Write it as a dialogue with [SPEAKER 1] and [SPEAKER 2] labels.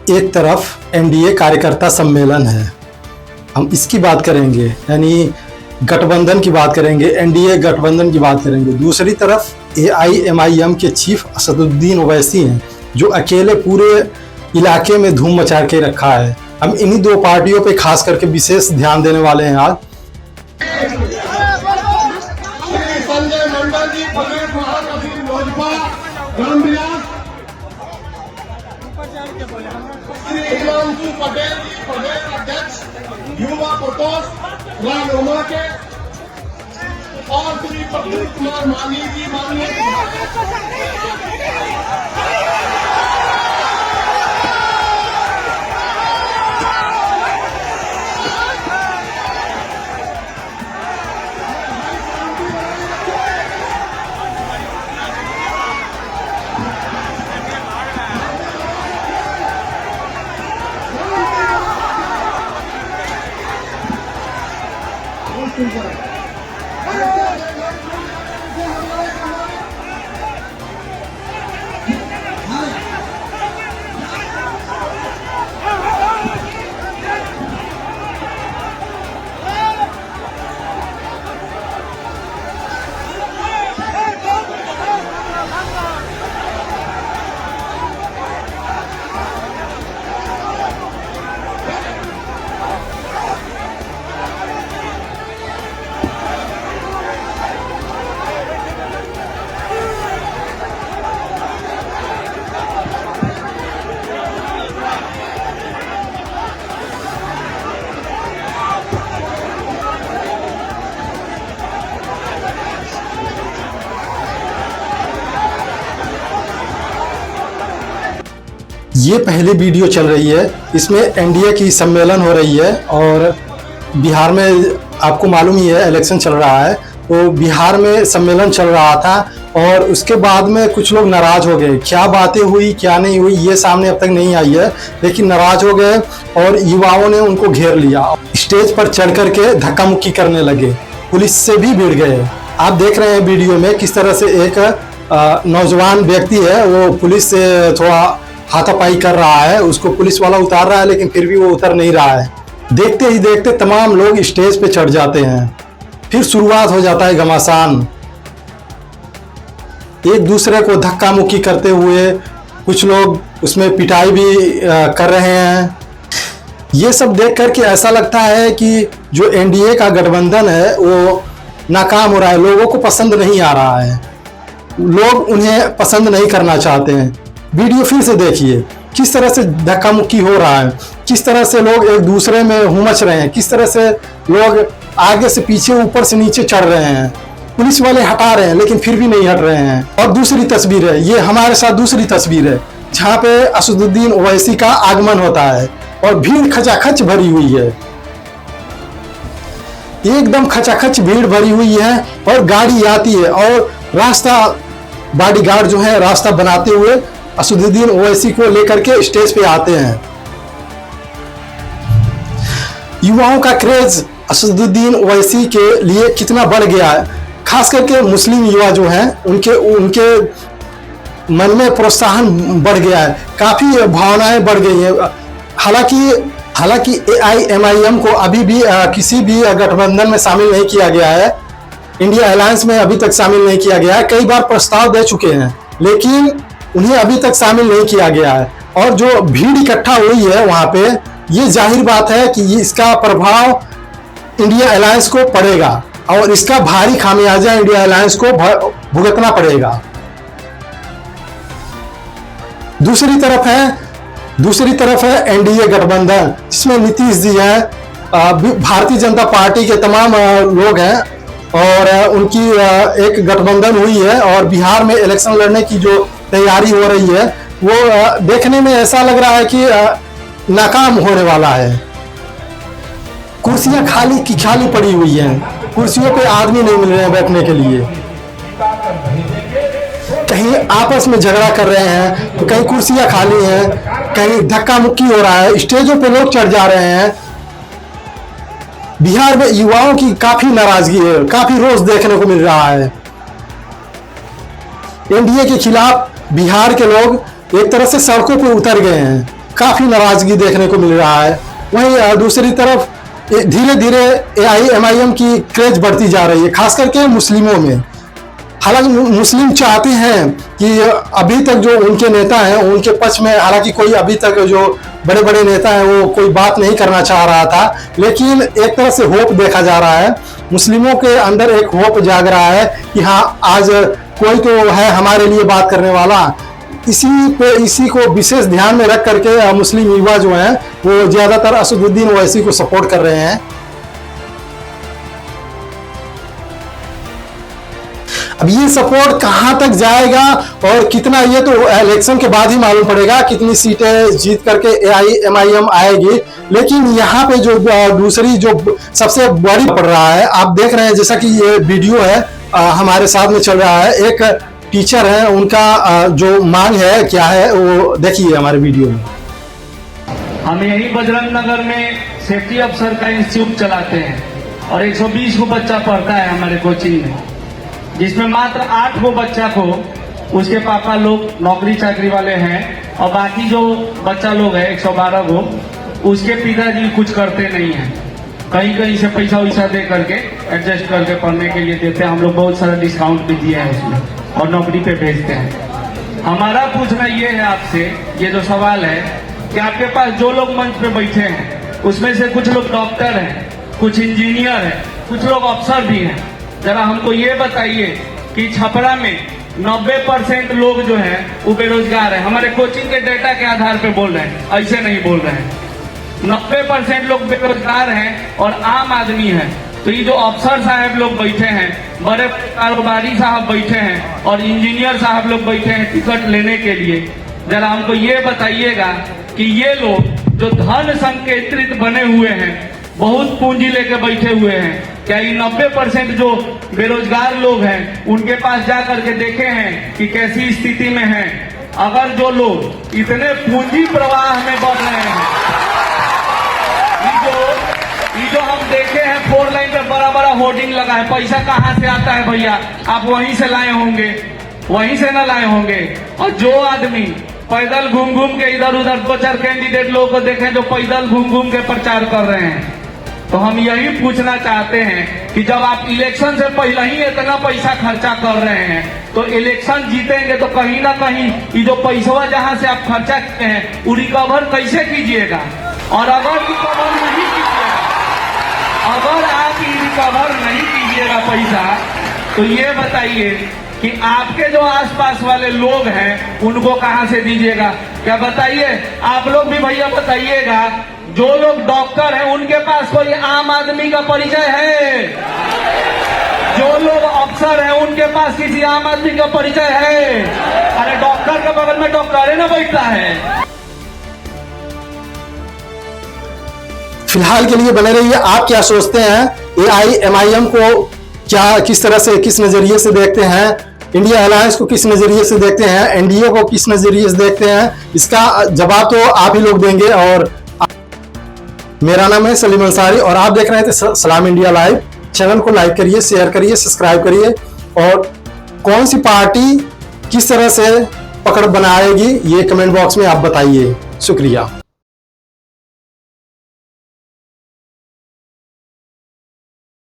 [SPEAKER 1] एक तरफ एनडीए कार्यकर्ता सम्मेलन है, हम इसकी बात करेंगे, यानी गठबंधन की बात करेंगे, एनडीए गठबंधन की बात करेंगे। दूसरी तरफ एआईएमआईएम के चीफ असदुद्दीन ओवैसी हैं, जो अकेले पूरे इलाके में धूम मचा के रखा है। हम इन्हीं दो पार्टियों पे खास करके विशेष ध्यान देने वाले हैं आज।
[SPEAKER 2] पटेल जी प्रदेश अध्यक्ष युवा प्रकोष्ठ राजउमा के और श्री प्रदीप कुमार मानी जी माननीय
[SPEAKER 1] ये पहली वीडियो चल रही है, इसमें एनडीए की सम्मेलन हो रही है और बिहार में आपको मालूम ही है इलेक्शन चल रहा है, तो बिहार में सम्मेलन चल रहा था और उसके बाद में कुछ लोग नाराज हो गए। क्या बातें हुई क्या नहीं हुई ये सामने अब तक नहीं आई है, लेकिन नाराज हो गए और युवाओं ने उनको घेर लिया, स्टेज पर चढ़ करके धक्का मुक्की करने लगे, पुलिस से भी भिड़ गए। आप देख रहे हैं वीडियो में किस तरह से एक नौजवान व्यक्ति है वो पुलिस से थोड़ा हाथापाई कर रहा है, उसको पुलिस वाला उतार रहा है लेकिन फिर भी वो उतर नहीं रहा है। देखते ही देखते तमाम लोग स्टेज पे चढ़ जाते हैं, फिर शुरुआत हो जाता है घमासान, एक दूसरे को धक्का मुक्की करते हुए, कुछ लोग उसमें पिटाई भी कर रहे हैं। ये सब देख करके ऐसा लगता है कि जो एनडीए का गठबंधन है वो नाकाम हो रहा है, लोगों को पसंद नहीं आ रहा है, लोग उन्हें पसंद नहीं करना चाहते हैं। वीडियो फिर से देखिए किस तरह से धक्का मुक्की हो रहा है, किस तरह से लोग एक दूसरे में हुमच रहे हैं, किस तरह से लोग आगे से पीछे ऊपर से नीचे चढ़ रहे हैं, पुलिस वाले हटा रहे हैं लेकिन फिर भी नहीं हट रहे हैं। और दूसरी तस्वीर है, ये हमारे साथ दूसरी तस्वीर है जहाँ पे असदुद्दीन ओवैसी का आगमन होता है और भीड़ खचाखच भरी हुई है, एकदम खचाखच भीड़ भरी हुई है और गाड़ी आती है और रास्ता बॉडीगार्ड जो है रास्ता बनाते हुए असदुद्दीन ओवैसी को लेकर के स्टेज पे आते हैं। युवाओं का क्रेज असदुद्दीन ओवैसी के लिए कितना बढ़ गया है, खास करके मुस्लिम युवा जो हैं उनके मन में प्रोत्साहन बढ़ गया है, काफी भावनाएं बढ़ गई हैं। हालांकि एआईएमआईएम को अभी भी किसी भी गठबंधन में शामिल नहीं किया गया है, इंडिया अलायंस में अभी तक शामिल नहीं किया गया है, कई बार प्रस्ताव दे चुके हैं लेकिन उन्हें अभी तक शामिल नहीं किया गया है। और जो भीड़ इकट्ठा हुई है वहां पे, ये जाहिर बात है कि इसका प्रभाव इंडिया अलायंस को पड़ेगा और इसका भारी खामियाजा इंडिया अलायंस को भुगतना पड़ेगा। दूसरी तरफ है एनडीए गठबंधन, जिसमें नीतीश जी हैं, भारतीय जनता पार्टी के तमाम लोग हैं और उनकी एक गठबंधन हुई है और बिहार में इलेक्शन लड़ने की जो तैयारी हो रही है वो देखने में ऐसा लग रहा है कि नाकाम होने वाला है। कुर्सियां खाली की खाली पड़ी हुई हैं, कुर्सियों पे आदमी नहीं मिल रहे हैं बैठने के लिए। कहीं आपस में झगड़ा कर रहे हैं तो कहीं कुर्सियां खाली हैं, कहीं धक्का मुक्की हो रहा है, स्टेजों पे लोग चढ़ जा रहे हैं। बिहार में युवाओं की काफी नाराजगी है, काफी रोष देखने को मिल रहा है। एनडीए के खिलाफ बिहार के लोग एक तरह से सड़कों पर उतर गए हैं, काफी नाराजगी देखने को मिल रहा है। वहीं दूसरी तरफ धीरे धीरे AIMIM की क्रेज बढ़ती जा रही है, खास करके मुस्लिमों में। हालांकि मुस्लिम चाहते हैं कि अभी तक जो उनके नेता हैं उनके पक्ष में, हालांकि कोई अभी तक जो बड़े बड़े नेता हैं वो कोई बात नहीं करना चाह रहा था, लेकिन एक तरह से होप देखा जा रहा है। मुस्लिमों के अंदर एक होप जाग रहा है कि हाँ, आज कोई तो है हमारे लिए बात करने वाला। इसी को विशेष ध्यान में रख करके मुस्लिम युवा जो हैं वो ज्यादातर असदुद्दीन ओवैसी को सपोर्ट कर रहे हैं। अब ये सपोर्ट कहां तक जाएगा और कितना, ये तो इलेक्शन के बाद ही मालूम पड़ेगा कितनी सीटें जीत करके AIMIM आएगी। लेकिन यहाँ पे जो दूसरी जो सबसे बड़ी पड़ रहा है, आप देख रहे हैं जैसा कि ये वीडियो है हमारे साथ में चल रहा है। एक टीचर है, उनका जो मांग है क्या है वो देखिए हमारे वीडियो में।
[SPEAKER 3] हम यही बजरंग नगर में सेफ्टी अफसर का इंस्टीट्यूट चलाते हैं और 120 को बच्चा पढ़ता है हमारे कोचिंग में, जिसमें मात्र 8 को बच्चा को उसके पापा लोग नौकरी चाकरी वाले हैं और बाकी जो बच्चा लोग है 112 को उसके पिताजी कुछ करते नहीं हैं। कहीं कहीं से पैसा वैसा दे करके एडजस्ट करके पढ़ने के लिए देते हैं। हम लोग बहुत सारा डिस्काउंट भी दिए हैं उसमें और नौकरी पे भेजते हैं। हमारा पूछना ये है आपसे, ये जो सवाल है कि आपके पास जो लोग मंच पे बैठे हैं उसमें से कुछ लोग डॉक्टर हैं, कुछ इंजीनियर हैं, कुछ लोग अफसर भी हैं। जरा हमको ये बताइए कि छपरा में 90% लोग जो हैं वो बेरोजगार हैं। हमारे कोचिंग के डेटा के आधार पे बोल रहे हैं, ऐसे नहीं बोल रहे हैं। 90% लोग बेरोजगार हैं और आम आदमी है। तो ये जो अफसर साहब लोग बैठे हैं, बड़े कारोबारी साहब बैठे हैं और इंजीनियर साहब लोग बैठे हैं टिकट लेने के लिए, जरा हमको ये बताइएगा कि ये लोग जो धन संकेंद्रित बने हुए हैं, बहुत पूंजी लेके बैठे हुए हैं, क्या ये 90% जो बेरोजगार लोग हैं उनके पास जा करके देखे हैं कि कैसी स्थिति में हैं? अगर जो लोग इतने पूंजी प्रवाह में बढ़ रहे हैं, ये जो हम देखे हैं 4 लाइन पे बड़ा बड़ा होर्डिंग लगा है, पैसा कहाँ से आता है भैया? आप वहीं से लाए होंगे, वहीं से ना लाए होंगे। और जो आदमी पैदल घूम घूम के इधर उधर 2-4 कैंडिडेट लोगों को देखें जो पैदल घूम घूम के प्रचार कर रहे हैं, तो हम यही पूछना चाहते हैं कि जब आप इलेक्शन से पहले ही इतना पैसा खर्चा कर रहे हैं तो इलेक्शन जीतेंगे तो कहीं ना कहीं ये जो पैसा जहां से आप खर्चा करते हैं वो रिकवर कैसे कीजिएगा? और अगर रिकवर नहीं कीजिएगा, अगर आप ये रिकवर नहीं कीजिएगा पैसा, तो ये बताइए कि आपके जो आसपास वाले लोग हैं उनको कहां से दीजिएगा? क्या बताइए, आप लोग भी भैया बताइएगा, जो लोग डॉक्टर हैं उनके पास कोई आम आदमी का परिचय है? जो लोग अफसर हैं उनके पास किसी आम आदमी का परिचय है? अरे डॉक्टर के बगल में डॉक्टर है ना बैठता है।
[SPEAKER 1] फिलहाल के लिए बने रहिए। आप क्या सोचते हैं? AIMIM को क्या, किस तरह से, किस नजरिए से देखते हैं? इंडिया अलायंस को किस नजरिए से देखते हैं? एनडीए को किस नजरिए से देखते हैं? इसका जवाब तो आप ही लोग देंगे। और मेरा नाम है सलीम अंसारी और आप देख रहे थे सलाम इंडिया लाइव। चैनल को लाइक करिए, शेयर करिए, सब्सक्राइब करिए और कौन सी पार्टी किस तरह से पकड़ बनाएगी ये कमेंट बॉक्स में आप बताइए। शुक्रिया।